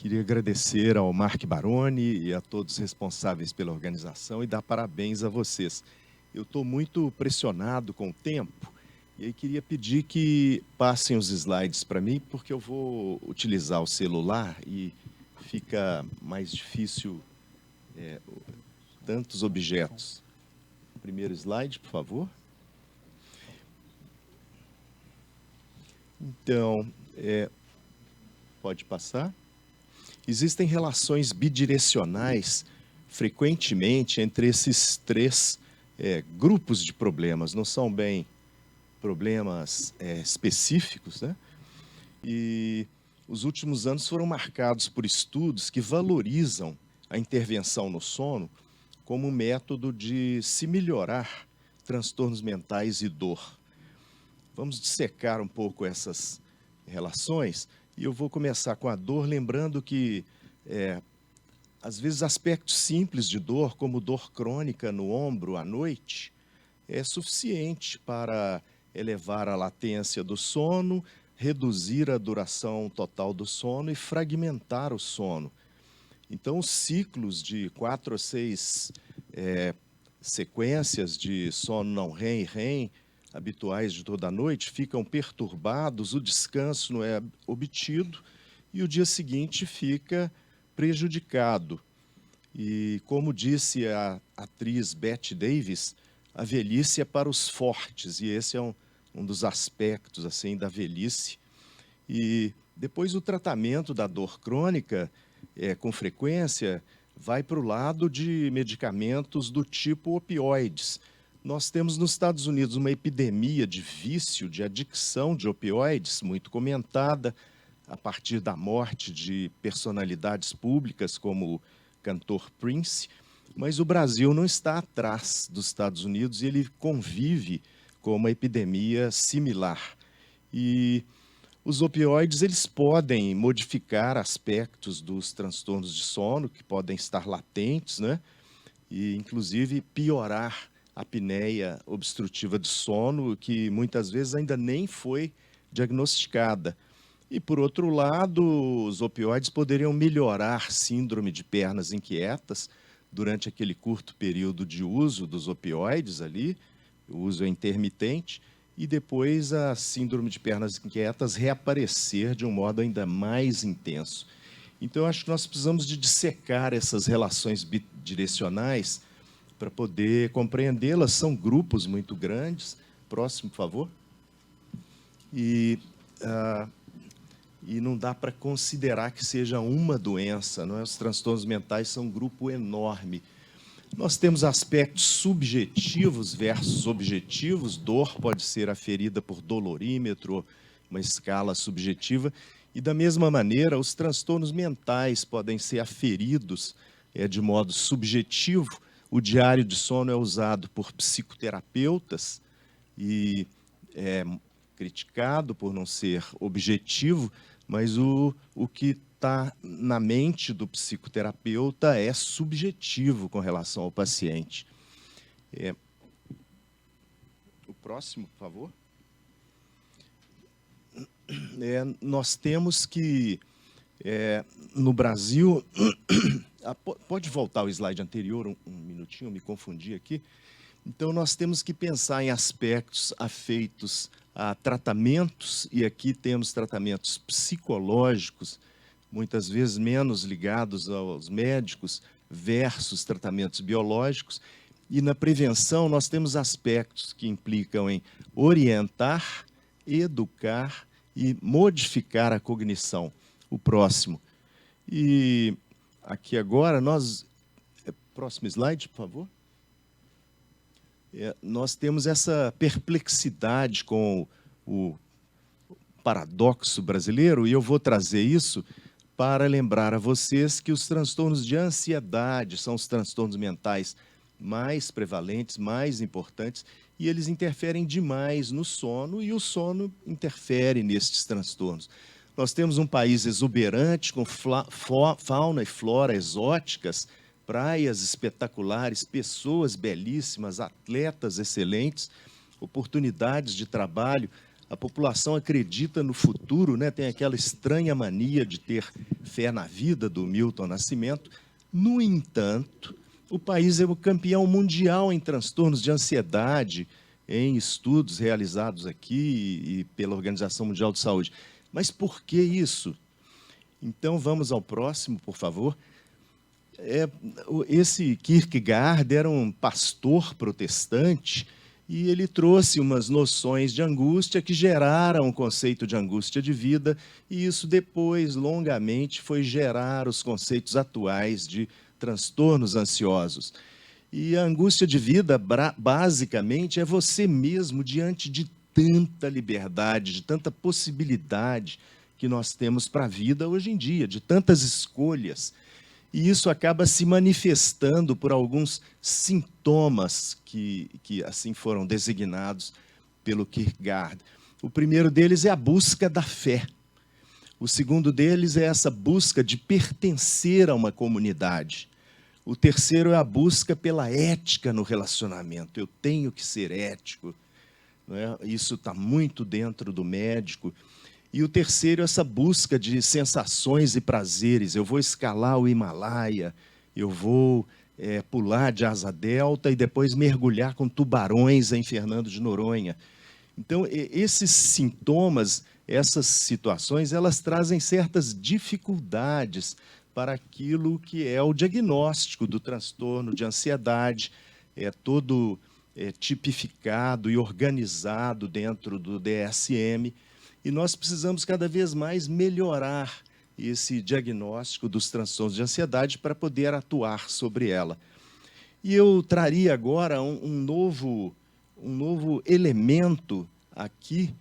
Queria agradecer ao Mark Baroni e a todos os responsáveis pela organização e dar parabéns a vocês. Eu estou muito pressionado com o tempo e aí queria pedir que passem os slides para mim, porque eu vou utilizar o celular e fica mais difícil tantos objetos. Primeiro slide, por favor. Então, pode passar. Existem relações bidirecionais frequentemente entre esses três grupos de problemas. Não são bem problemas específicos, né? E os últimos anos foram marcados por estudos que valorizam a intervenção no sono como método de se melhorar transtornos mentais e dor. Vamos dissecar um pouco essas relações e eu vou começar com a dor, lembrando que, às vezes, aspectos simples de dor, como dor crônica no ombro à noite, é suficiente para elevar a latência do sono, reduzir a duração total do sono e fragmentar o sono. Então, os ciclos de 4 ou 6 sequências de sono não REM e REM, habituais de toda a noite, ficam perturbados, o descanso não é obtido e o dia seguinte fica prejudicado. E, como disse a atriz Bette Davis, a velhice é para os fortes, e esse é um dos aspectos assim, da velhice. E depois o tratamento da dor crônica, com frequência, vai para o lado de medicamentos do tipo opioides. Nós temos nos Estados Unidos uma epidemia de vício, de adicção de opioides, muito comentada, a partir da morte de personalidades públicas como o cantor Prince, mas o Brasil não está atrás dos Estados Unidos e ele convive com uma epidemia similar. E os opioides, eles podem modificar aspectos dos transtornos de sono, que podem estar latentes, né? E, inclusive, piorar a apneia obstrutiva do sono, que muitas vezes ainda nem foi diagnosticada. E, por outro lado, os opioides poderiam melhorar síndrome de pernas inquietas durante aquele curto período de uso dos opioides ali, o uso é intermitente, e depois a síndrome de pernas inquietas reaparecer de um modo ainda mais intenso. Então, eu acho que nós precisamos de dissecar essas relações bidirecionais para poder compreendê-las. São grupos muito grandes. Próximo, por favor. E não dá para considerar que seja uma doença, não é? Os transtornos mentais são um grupo enorme. Nós temos aspectos subjetivos versus objetivos. Dor pode ser aferida por dolorímetro, uma escala subjetiva. E, da mesma maneira, os transtornos mentais podem ser aferidos de modo subjetivo. O diário de sono é usado por psicoterapeutas e é criticado por não ser objetivo, mas o que está na mente do psicoterapeuta é subjetivo com relação ao paciente. O próximo, por favor. Nós temos que, no Brasil... Pode voltar o slide anterior, um minutinho, eu me confundi aqui. Então, nós temos que pensar em aspectos afeitos a tratamentos, e aqui temos tratamentos psicológicos, muitas vezes menos ligados aos médicos, versus tratamentos biológicos. E na prevenção, nós temos aspectos que implicam em orientar, educar e modificar a cognição. O próximo. E aqui agora, próximo slide, por favor. Nós temos essa perplexidade com o paradoxo brasileiro, e eu vou trazer isso para lembrar a vocês que os transtornos de ansiedade são os transtornos mentais mais prevalentes, mais importantes, e eles interferem demais no sono, e o sono interfere nestes transtornos. Nós temos um país exuberante, com fauna e flora exóticas, praias espetaculares, pessoas belíssimas, atletas excelentes, oportunidades de trabalho A população acredita no futuro, né? Tem aquela estranha mania de ter fé na vida do Milton Nascimento. No entanto, o país é o campeão mundial em transtornos de ansiedade, em estudos realizados aqui e pela Organização Mundial de Saúde. Mas por que isso? Então, vamos ao próximo, por favor. Esse Kierkegaard era um pastor protestante e ele trouxe umas noções de angústia que geraram o conceito de angústia de vida, e isso depois, longamente, foi gerar os conceitos atuais de transtornos ansiosos. E a angústia de vida, basicamente, é você mesmo diante de tanta liberdade, de tanta possibilidade que nós temos para a vida hoje em dia, de tantas escolhas. E isso acaba se manifestando por alguns sintomas que assim foram designados pelo Kierkegaard. O primeiro deles é a busca da fé. O segundo deles é essa busca de pertencer a uma comunidade. O terceiro é a busca pela ética no relacionamento. Eu tenho que ser ético. Não é? Isso está muito dentro do médico. E o terceiro é essa busca de sensações e prazeres. Eu vou escalar o Himalaia, eu vou pular de asa delta e depois mergulhar com tubarões em Fernando de Noronha. Então, esses sintomas, essas situações, elas trazem certas dificuldades para aquilo que é o diagnóstico do transtorno de ansiedade, todo tipificado e organizado dentro do DSM. E nós precisamos cada vez mais melhorar esse diagnóstico dos transtornos de ansiedade para poder atuar sobre ela. E eu traria agora um novo elemento aqui,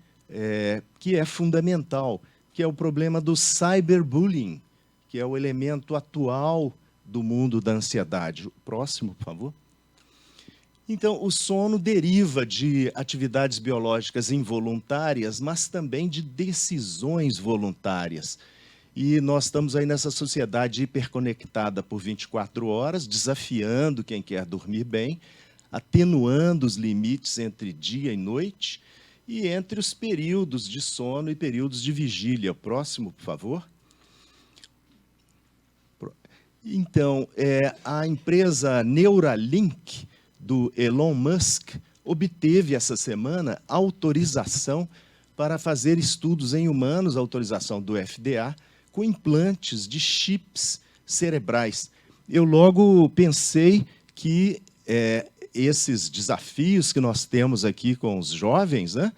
que é fundamental, que é o problema do cyberbullying, que é o elemento atual do mundo da ansiedade. Próximo, por favor. Então, o sono deriva de atividades biológicas involuntárias, mas também de decisões voluntárias. E nós estamos aí nessa sociedade hiperconectada por 24 horas, desafiando quem quer dormir bem, atenuando os limites entre dia e noite e entre os períodos de sono e períodos de vigília. Próximo, por favor. Então, a empresa Neuralink, do Elon Musk, obteve essa semana autorização para fazer estudos em humanos, autorização do FDA, com implantes de chips cerebrais. Eu logo pensei que esses desafios que nós temos aqui com os jovens, né,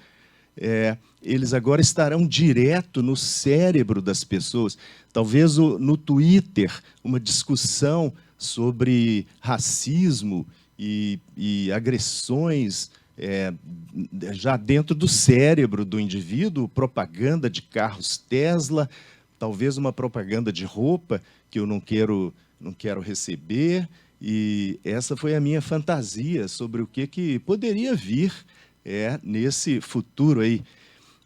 eles agora estarão direto no cérebro das pessoas. Talvez no Twitter, uma discussão sobre racismo e agressões já dentro do cérebro do indivíduo, propaganda de carros Tesla, talvez uma propaganda de roupa que eu não quero receber. E essa foi a minha fantasia sobre o que poderia vir nesse futuro aí.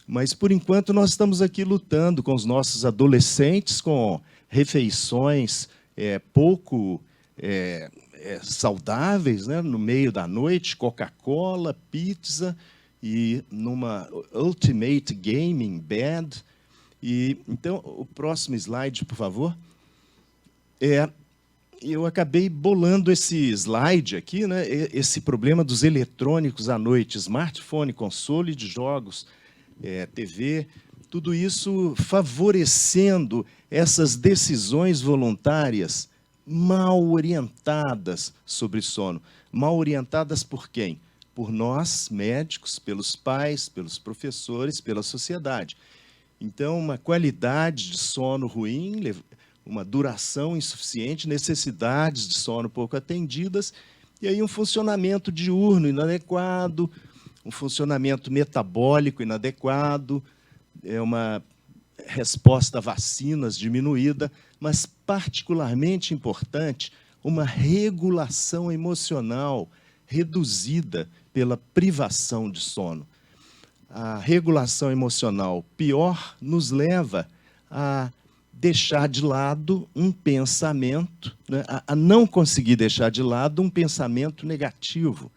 Mas, por enquanto, nós estamos aqui lutando com os nossos adolescentes, com refeições pouco saudáveis, né? No meio da noite, Coca-Cola, pizza e numa Ultimate Gaming Bed. E, então, o próximo slide, por favor. Eu acabei bolando esse slide aqui, né? Esse problema dos eletrônicos à noite, smartphone, console de jogos, TV, tudo isso favorecendo essas decisões voluntárias mal orientadas sobre sono. Mal orientadas por quem? Por nós, médicos, pelos pais, pelos professores, pela sociedade. Então, uma qualidade de sono ruim, uma duração insuficiente, necessidades de sono pouco atendidas, e aí um funcionamento diurno inadequado, um funcionamento metabólico inadequado, uma resposta a vacinas diminuída, mas particularmente importante, uma regulação emocional reduzida pela privação de sono. A regulação emocional pior nos leva a deixar de lado um pensamento, né, a não conseguir deixar de lado um pensamento negativo.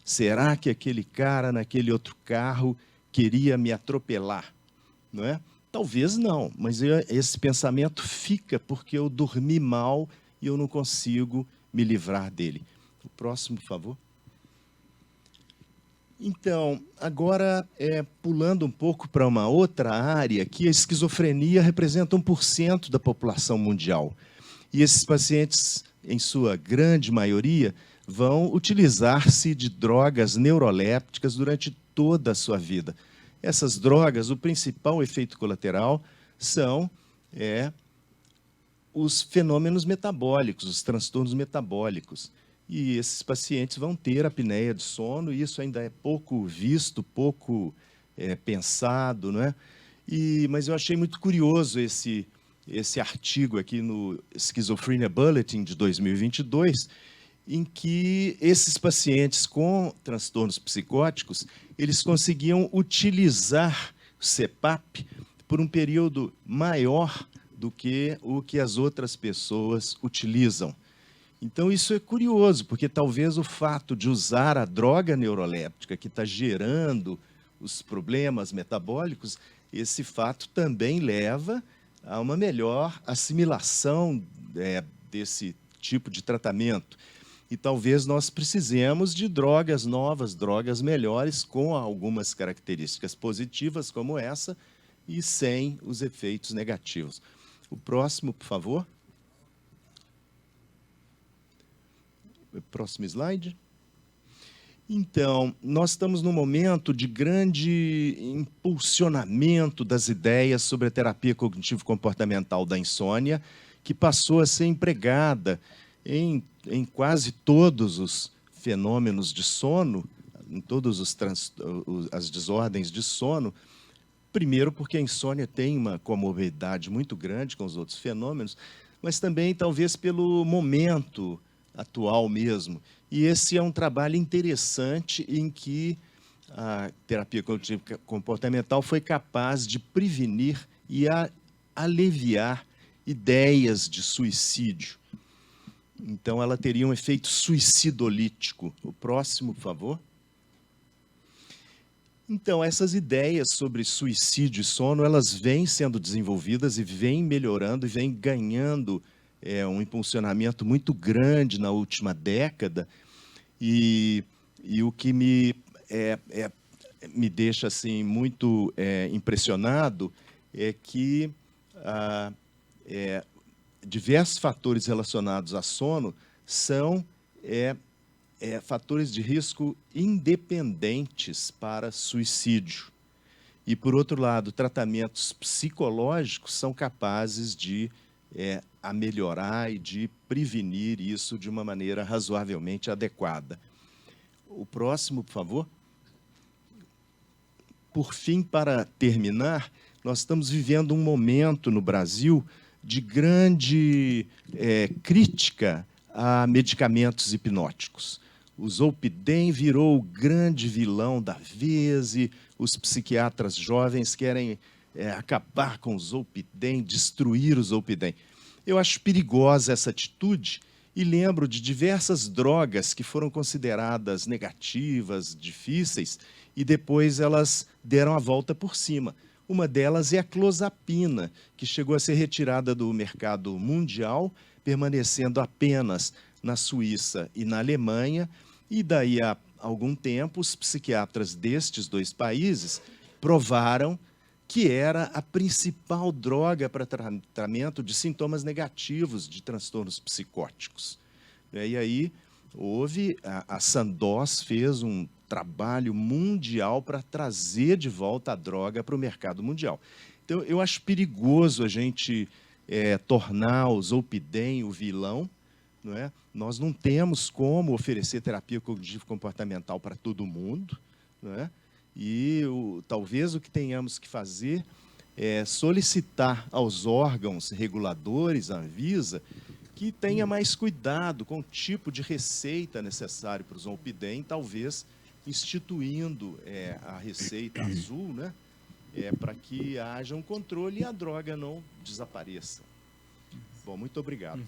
Será que aquele cara naquele outro carro queria me atropelar, não é? Talvez não, mas esse pensamento fica porque eu dormi mal e eu não consigo me livrar dele. O próximo, por favor. Então, agora, pulando um pouco para uma outra área, que a esquizofrenia representa 1% da população mundial. E esses pacientes, em sua grande maioria, vão utilizar-se de drogas neurolépticas durante toda a sua vida. Essas drogas, o principal efeito colateral são os fenômenos metabólicos, os transtornos metabólicos. E esses pacientes vão ter apneia de sono, e isso ainda é pouco visto, pouco pensado, não é? Mas eu achei muito curioso esse artigo aqui no Schizophrenia Bulletin de 2022, em que esses pacientes com transtornos psicóticos, eles conseguiam utilizar o CPAP por um período maior do que o que as outras pessoas utilizam. Então, isso é curioso, porque talvez o fato de usar a droga neuroléptica que está gerando os problemas metabólicos, esse fato também leva a uma melhor assimilação desse tipo de tratamento. E talvez nós precisemos de drogas novas, drogas melhores, com algumas características positivas como essa e sem os efeitos negativos. O próximo, por favor. Próximo slide. Então, nós estamos num momento de grande impulsionamento das ideias sobre a terapia cognitivo-comportamental da insônia, que passou a ser empregada em quase todos os fenômenos de sono, em todas as desordens de sono. Primeiro, porque a insônia tem uma comorbidade muito grande com os outros fenômenos, mas também, talvez, pelo momento atual mesmo. E esse é um trabalho interessante em que a terapia cognitivo-comportamental foi capaz de prevenir e aliviar ideias de suicídio. Então, ela teria um efeito suicidolítico. O próximo, por favor. Então, essas ideias sobre suicídio e sono, elas vêm sendo desenvolvidas e vêm melhorando e vêm ganhando um impulsionamento muito grande na última década. E o que me deixa assim, muito impressionado é que diversos fatores relacionados a sono são fatores de risco independentes para suicídio. E, por outro lado, tratamentos psicológicos são capazes de melhorar e de prevenir isso de uma maneira razoavelmente adequada. O próximo, por favor. Por fim, para terminar, nós estamos vivendo um momento no Brasil de grande crítica a medicamentos hipnóticos. O Zolpidem virou o grande vilão da vez e os psiquiatras jovens querem acabar com o Zolpidem, destruir o Zolpidem. Eu acho perigosa essa atitude e lembro de diversas drogas que foram consideradas negativas, difíceis, e depois elas deram a volta por cima. Uma delas é a clozapina, que chegou a ser retirada do mercado mundial, permanecendo apenas na Suíça e na Alemanha, e daí a algum tempo os psiquiatras destes dois países provaram que era a principal droga para tratamento de sintomas negativos de transtornos psicóticos. E aí a Sandoz fez um trabalho mundial para trazer de volta a droga para o mercado mundial. Então, eu acho perigoso a gente tornar o Zolpidem o vilão, não é? Nós não temos como oferecer terapia cognitivo-comportamental para todo mundo, não é? E talvez o que tenhamos que fazer é solicitar aos órgãos reguladores, a Anvisa, que tenha mais cuidado com o tipo de receita necessário para o Zolpidem, talvez instituindo a receita azul, né? Para que haja um controle e a droga não desapareça. Bom, muito obrigado.